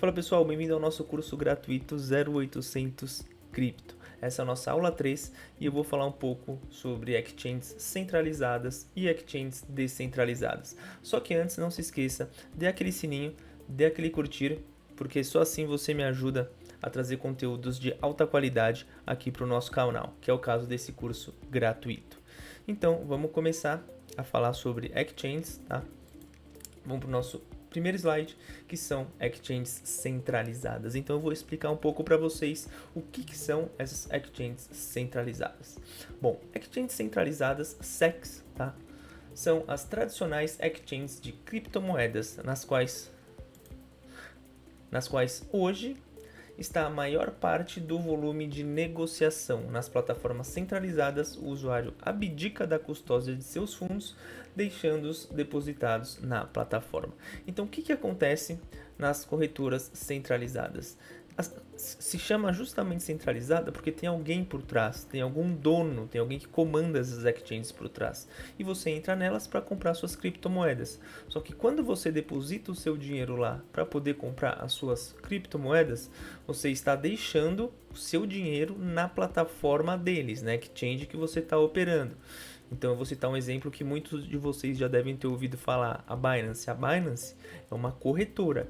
Fala pessoal, bem-vindo ao nosso curso gratuito 0800 Cripto. Essa é a nossa aula 3 e eu vou falar um pouco sobre exchanges centralizadas e exchanges descentralizadas. Só que antes, não se esqueça, dê aquele sininho, dê aquele curtir, porque só assim você me ajuda a trazer conteúdos de alta qualidade aqui para o nosso canal, que é o caso desse curso gratuito. Então, vamos começar a falar sobre exchanges, tá? Vamos para o nosso primeiro slide, que são exchanges centralizadas. Então eu vou explicar um pouco para vocês o que são essas exchanges centralizadas. Bom, exchanges centralizadas, SECs, tá? São as tradicionais exchanges de criptomoedas, nas quais hoje está a maior parte do volume de negociação. Nas plataformas centralizadas, o usuário abdica da custódia de seus fundos, deixando-os depositados na plataforma. Então, o que acontece nas corretoras centralizadas? Se chama justamente centralizada porque tem alguém por trás, tem algum dono, tem alguém que comanda essas exchanges por trás. E você entra nelas para comprar suas criptomoedas. Só que quando você deposita o seu dinheiro lá para poder comprar as suas criptomoedas, você está deixando o seu dinheiro na plataforma deles, né? Exchange que você está operando. Então eu vou citar um exemplo que muitos de vocês já devem ter ouvido falar, a Binance. A Binance é uma corretora.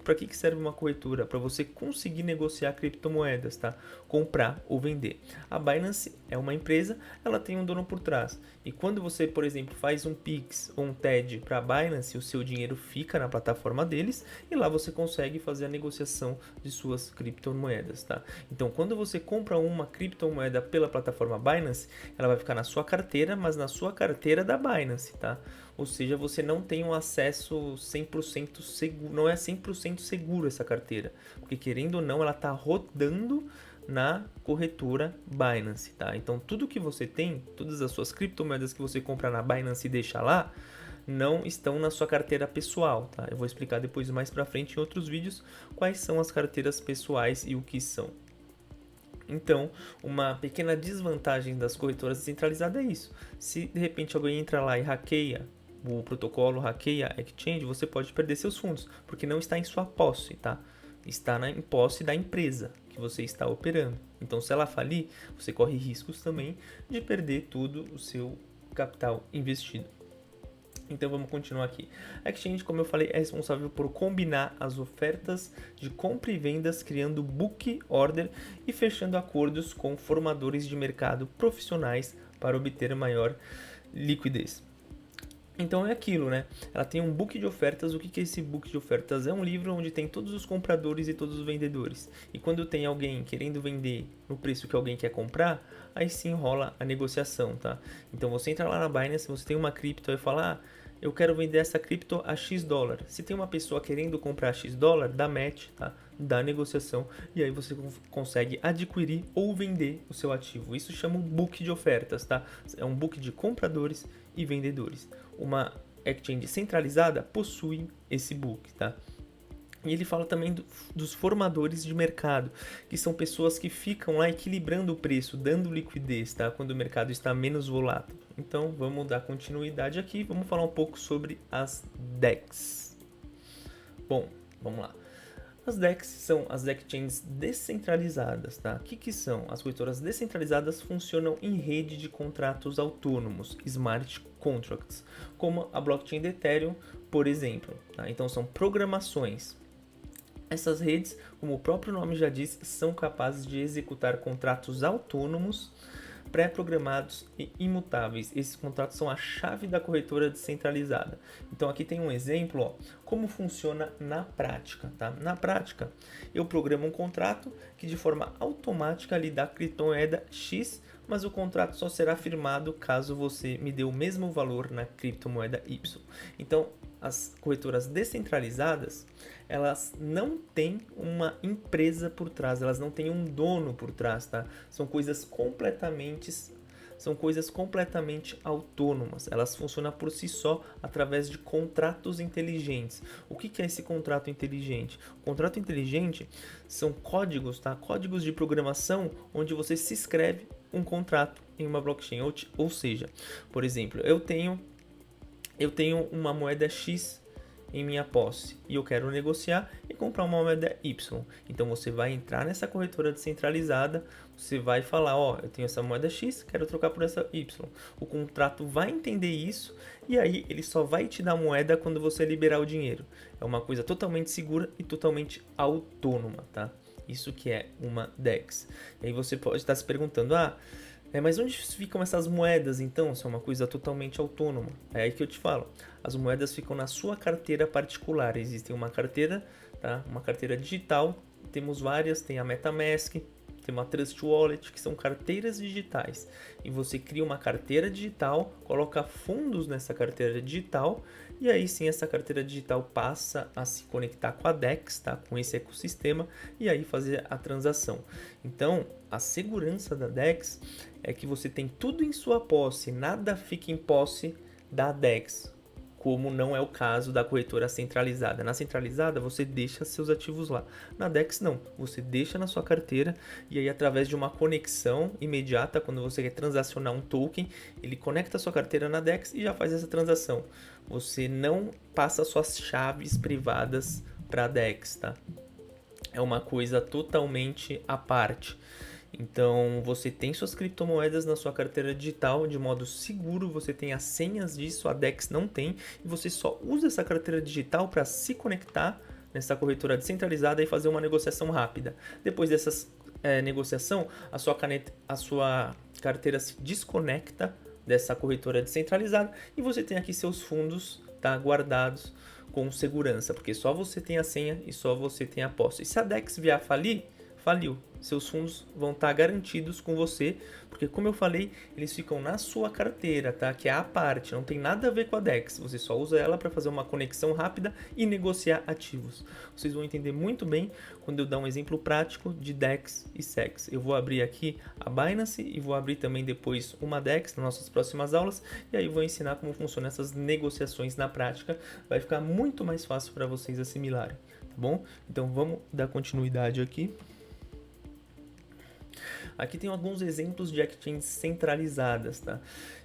Para que serve uma corretora? Para você conseguir negociar criptomoedas, tá? Comprar ou vender. A Binance é uma empresa, ela tem um dono por trás. E quando você, por exemplo, faz um Pix ou um TED para a Binance, o seu dinheiro fica na plataforma deles e lá você consegue fazer a negociação de suas criptomoedas, tá? Então quando você compra uma criptomoeda pela plataforma Binance, ela vai ficar na sua carteira, mas na sua carteira da Binance, tá? Ou seja, você não tem um acesso 100% seguro, não é 100% seguro essa carteira, porque querendo ou não, ela está rodando na corretora Binance, tá? Então tudo que você tem, todas as suas criptomoedas que você compra na Binance e deixa lá, não estão na sua carteira pessoal, tá? Eu vou explicar depois mais pra frente em outros vídeos quais são as carteiras pessoais e o que são. Então, uma pequena desvantagem das corretoras descentralizadas é isso. Se de repente alguém entra lá e hackeia o protocolo, hackeia a exchange, você pode perder seus fundos, porque não está em sua posse, tá? Está em posse da empresa que você está operando. Então, se ela falir, você corre riscos também de perder tudo o seu capital investido. Então vamos continuar aqui. A exchange, como eu falei, é responsável por combinar as ofertas de compra e vendas, criando book order e fechando acordos com formadores de mercado profissionais para obter maior liquidez. Então é aquilo, né? Ela tem um book de ofertas. O que é esse book de ofertas? É um livro onde tem todos os compradores e todos os vendedores. E quando tem alguém querendo vender no preço que alguém quer comprar, aí sim rola a negociação, tá? Então você entra lá na Binance, você tem uma cripto e fala, eu quero vender essa cripto a X dólar. Se tem uma pessoa querendo comprar X dólar, dá match, tá? Dá negociação e aí você consegue adquirir ou vender o seu ativo. Isso chama um book de ofertas, tá? É um book de compradores e vendedores. Uma exchange centralizada possui esse book, tá? E ele fala também dos formadores de mercado, que são pessoas que ficam lá equilibrando o preço, dando liquidez, tá? Quando o mercado está menos volátil. Então vamos dar continuidade aqui, vamos falar um pouco sobre as DEX. Bom, vamos lá. As DEX são as exchanges descentralizadas, tá? O que são? As corretoras descentralizadas funcionam em rede de contratos autônomos, smart contracts, como a blockchain de Ethereum, por exemplo, tá? Então são programações. Essas redes, como o próprio nome já diz, são capazes de executar contratos autônomos, pré-programados e imutáveis. Esses contratos são a chave da corretora descentralizada. Então aqui tem um exemplo, ó, como funciona na prática, tá? Na prática, eu programo um contrato que de forma automática lhe dá criptomoeda X, mas o contrato só será firmado caso você me dê o mesmo valor na criptomoeda Y. Então, as corretoras descentralizadas, elas não têm uma empresa por trás, elas não têm um dono por trás, tá? São coisas completamente autônomas. Elas funcionam por si só através de contratos inteligentes. O que é esse contrato inteligente? O contrato inteligente são códigos, tá? Códigos de programação onde você se escreve um contrato em uma blockchain. Ou seja, por exemplo, eu tenho uma moeda X em minha posse e eu quero negociar e comprar uma moeda Y. Então você vai entrar nessa corretora descentralizada, você vai falar, ó, eu tenho essa moeda X, quero trocar por essa Y. O contrato vai entender isso e aí ele só vai te dar moeda quando você liberar o dinheiro. É uma coisa totalmente segura e totalmente autônoma, tá? Isso que é uma DEX. E aí você pode estar se perguntando, mas onde ficam essas moedas então? Se é uma coisa totalmente autônoma. É aí que eu te falo. As moedas ficam na sua carteira particular. Existe uma carteira, tá? Uma carteira digital. Temos várias, tem a MetaMask, tem uma Trust Wallet, que são carteiras digitais. E você cria uma carteira digital, coloca fundos nessa carteira digital, e aí sim essa carteira digital passa a se conectar com a DEX, tá? Com esse ecossistema, e aí fazer a transação. Então, a segurança da DEX é que você tem tudo em sua posse, nada fica em posse da DEX, como não é o caso da corretora centralizada. Na centralizada, você deixa seus ativos lá. Na DEX, não. Você deixa na sua carteira e aí, através de uma conexão imediata, quando você quer transacionar um token, ele conecta a sua carteira na DEX e já faz essa transação. Você não passa suas chaves privadas para a DEX, tá? É uma coisa totalmente à parte. Então, você tem suas criptomoedas na sua carteira digital de modo seguro, você tem as senhas disso, a DEX não tem, e você só usa essa carteira digital para se conectar nessa corretora descentralizada e fazer uma negociação rápida. Depois dessa negociação, a sua carteira se desconecta dessa corretora descentralizada e você tem aqui seus fundos, tá, guardados com segurança, porque só você tem a senha e só você tem a posse. E se a DEX vier a falir, faliu. Seus fundos vão estar garantidos com você, porque como eu falei, eles ficam na sua carteira, tá? Que é a parte, não tem nada a ver com a DEX. Você só usa ela para fazer uma conexão rápida e negociar ativos. Vocês vão entender muito bem quando eu dar um exemplo prático de DEX e SEX. Eu vou abrir aqui a Binance e vou abrir também depois uma DEX nas nossas próximas aulas, e aí vou ensinar como funcionam essas negociações na prática. Vai ficar muito mais fácil para vocês assimilarem, tá bom? Então vamos dar continuidade aqui. Aqui tem alguns exemplos de exchanges centralizadas, tá?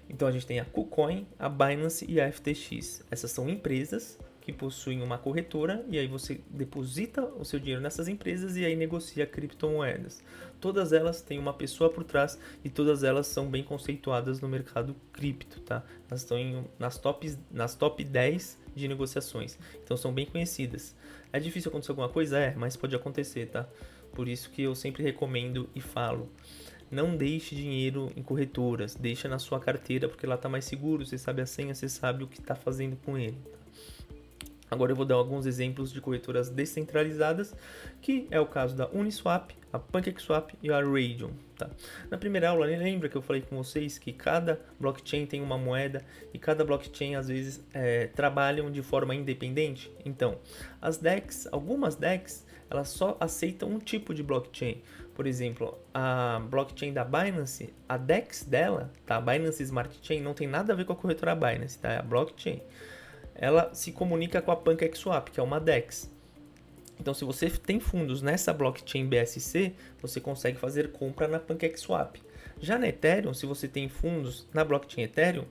Então a gente tem a KuCoin, a Binance e a FTX. Essas são empresas que possuem uma corretora e aí você deposita o seu dinheiro nessas empresas e aí negocia criptomoedas. Todas elas têm uma pessoa por trás e todas elas são bem conceituadas no mercado cripto, tá? Elas estão nas top 10 de negociações, então são bem conhecidas. É difícil acontecer alguma coisa? Mas pode acontecer, tá? Por isso que eu sempre recomendo e falo, não deixe dinheiro em corretoras, deixa na sua carteira, porque lá está mais seguro, você sabe a senha, você sabe o que está fazendo com ele. Agora eu vou dar alguns exemplos de corretoras descentralizadas, que é o caso da Uniswap, a PancakeSwap e a Raydium. Tá? Na primeira aula, lembra que eu falei com vocês que cada blockchain tem uma moeda e cada blockchain às vezes trabalham de forma independente? Então, as DEX, algumas DEX, elas só aceitam um tipo de blockchain. Por exemplo, a blockchain da Binance, a DEX dela, tá? A Binance Smart Chain, não tem nada a ver com a corretora Binance, tá? É a blockchain. Ela se comunica com a PancakeSwap, que é uma DEX. Então, se você tem fundos nessa blockchain BSC, você consegue fazer compra na PancakeSwap. Já na Ethereum, se você tem fundos na blockchain Ethereum,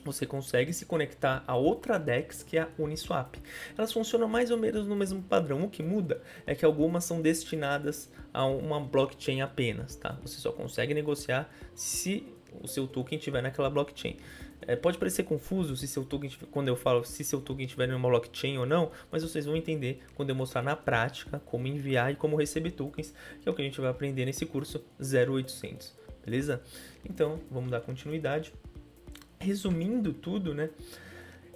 você consegue se conectar a outra DEX, que é a Uniswap. Elas funcionam mais ou menos no mesmo padrão. O que muda é que algumas são destinadas a uma blockchain apenas, tá? Você só consegue negociar se o seu token estiver naquela blockchain. Pode parecer confuso se seu token, quando eu falo se seu token estiver em uma blockchain ou não, mas vocês vão entender quando eu mostrar na prática como enviar e como receber tokens, que é o que a gente vai aprender nesse curso 0800, beleza? Então, vamos dar continuidade. Resumindo tudo, né?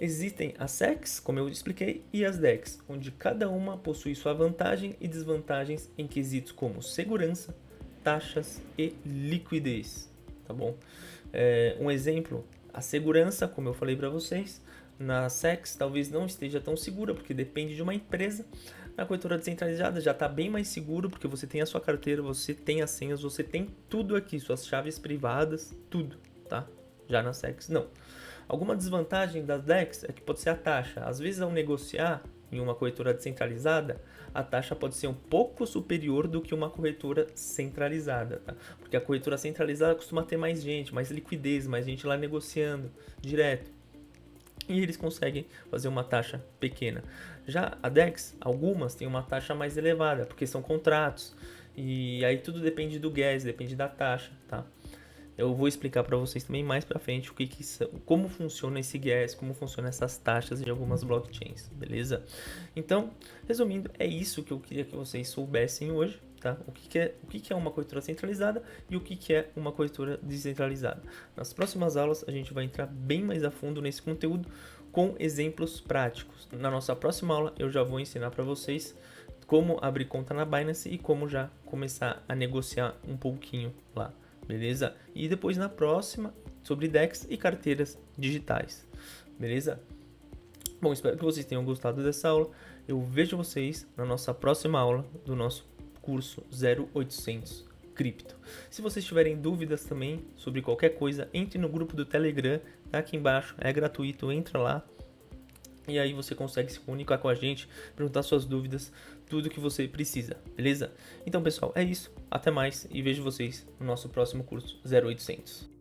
Existem as SEX, como eu expliquei, e as DEX, onde cada uma possui sua vantagem e desvantagens em quesitos como segurança, taxas e liquidez, tá bom? Um exemplo, a segurança, como eu falei para vocês, na SEX talvez não esteja tão segura, porque depende de uma empresa. Na corretora descentralizada já está bem mais seguro, porque você tem a sua carteira, você tem as senhas, você tem tudo aqui, suas chaves privadas, tudo, tá? Já na SEX, não. Alguma desvantagem das DEX é que pode ser a taxa. Às vezes, ao negociar em uma corretora descentralizada, a taxa pode ser um pouco superior do que uma corretora centralizada, tá? Porque a corretora centralizada costuma ter mais gente, mais liquidez, mais gente lá negociando direto. e eles conseguem fazer uma taxa pequena. Já a DEX, algumas têm uma taxa mais elevada, porque são contratos, e aí tudo depende do gas, depende da taxa, tá? Eu vou explicar para vocês também mais para frente como funciona esse gas, como funcionam essas taxas de algumas blockchains, beleza? Então, resumindo, é isso que eu queria que vocês soubessem hoje, tá? O que é uma corretora centralizada e o que é uma corretora descentralizada. Nas próximas aulas a gente vai entrar bem mais a fundo nesse conteúdo com exemplos práticos. Na nossa próxima aula eu já vou ensinar para vocês como abrir conta na Binance e como já começar a negociar um pouquinho lá. Beleza? E depois na próxima, sobre DEX e carteiras digitais. Beleza? Bom, espero que vocês tenham gostado dessa aula. Eu vejo vocês na nossa próxima aula do nosso curso 0800 Cripto. Se vocês tiverem dúvidas também sobre qualquer coisa, entre no grupo do Telegram, tá aqui embaixo, é gratuito, entra lá. E aí você consegue se comunicar com a gente, perguntar suas dúvidas, tudo que você precisa, beleza? Então, pessoal, é isso. Até mais e vejo vocês no nosso próximo curso 0800.